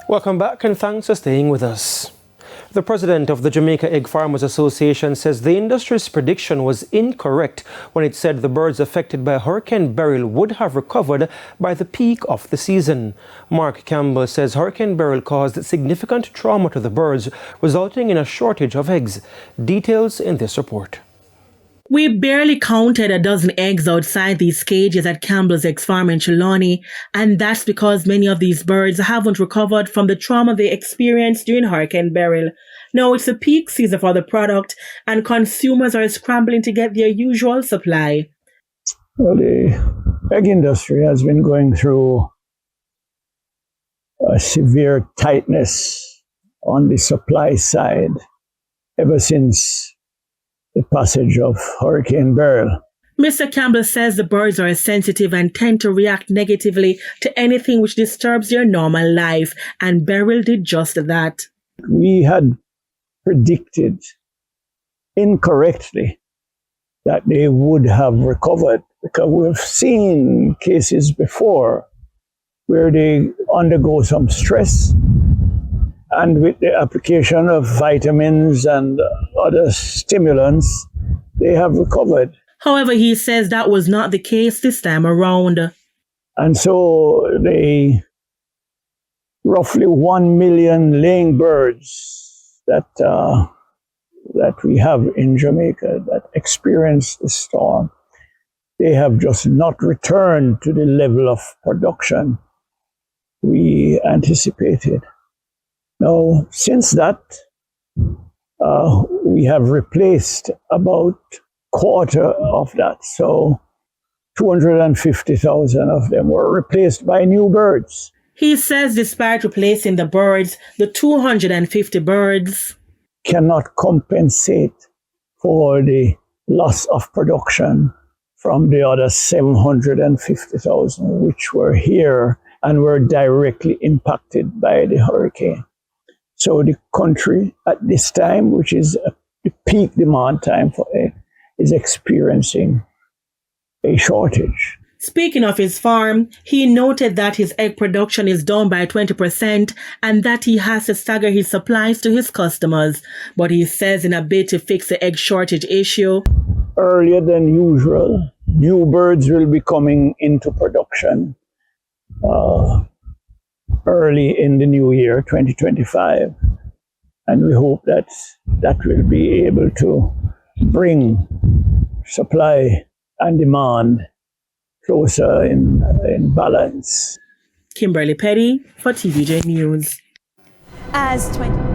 Welcome back and thanks for staying with us. The president of the Jamaica Egg Farmers Association says the industry's prediction was incorrect when it said the birds affected by Hurricane Beryl would have recovered by the peak of the season. Mark Campbell says Hurricane Beryl caused significant trauma to the birds, resulting in a shortage of eggs. Details in this report. We barely counted a dozen eggs outside these cages at Campbell's Egg Farm in Trelawney, and that's because many of these birds haven't recovered from the trauma they experienced during Hurricane Beryl. Now it's the peak season for the product, and consumers are scrambling to get their usual supply. Well, the egg industry has been going through a severe tightness on the supply side ever since the passage of Hurricane Beryl. Mr. Campbell says the birds are sensitive and tend to react negatively to anything which disturbs their normal life, and Beryl did just that. We had predicted incorrectly that they would have recovered, because we've seen cases before where they undergo some stress, and with the application of vitamins and other stimulants, they have recovered. However, he says that was not the case this time around. And so the roughly 1 million laying birds that we have in Jamaica that experienced the storm, they have just not returned to the level of production we anticipated. Now, since that, we have replaced about quarter of that. So 250,000 of them were replaced by new birds. He says despite replacing the birds, the 250 birds cannot compensate for the loss of production from the other 750,000 which were here and were directly impacted by the hurricane. So the country at this time, which is the peak demand time for egg, is experiencing a shortage. Speaking of his farm, he noted that his egg production is down by 20% and that he has to stagger his supplies to his customers. But he says in a bid to fix the egg shortage issue, earlier than usual, new birds will be coming into production early in the new year, 2025. And we hope that that will be able to bring supply and demand closer in balance. Kimberly Petty for TVJ News. As 20